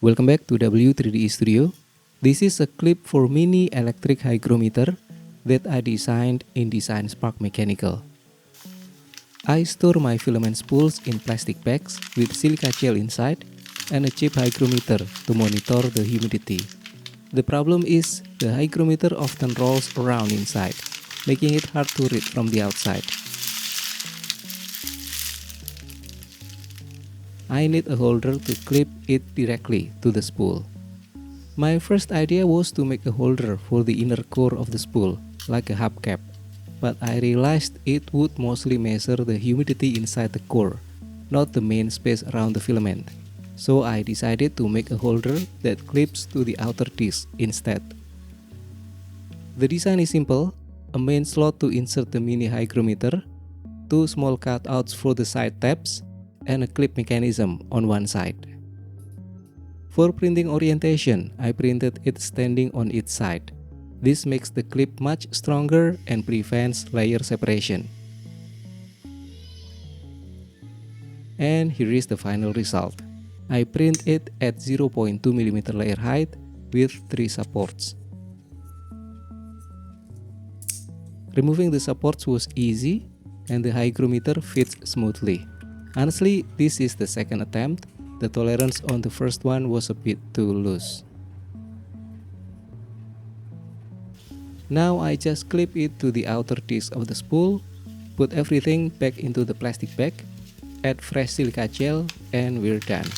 Welcome back to W3D Studio. This is a clip for mini electric hygrometer that I designed in Designspark Mechanical. I store my filament spools in plastic bags with silica gel inside and a cheap hygrometer to monitor the humidity. The problem is the hygrometer often rolls around inside, making it hard to read from the outside. I need a holder to clip it directly to the spool. My first idea was to make a holder for the inner core of the spool, like a hubcap, but I realized it would mostly measure the humidity inside the core, not the main space around the filament. So I decided to make a holder that clips to the outer disc instead. The design is simple: a main slot to insert the mini hygrometer, two small cutouts for the side tabs, and a clip mechanism on one side. For printing orientation, I printed it standing on its side. This makes the clip much stronger and prevents layer separation. And here is the final result. I print it at 0.2 mm layer height with 3 supports. Removing the supports was easy and the hygrometer fits smoothly. Honestly, this is the second attempt. The tolerance on the first one was a bit too loose. Now I just clip it to the outer disc of the spool, put everything back into the plastic bag, add fresh silica gel, and we're done.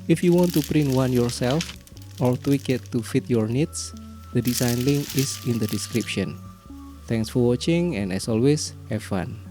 If you want to print one yourself or tweak it to fit your needs, the design link is in the description. Thanks for watching, and as always, have fun.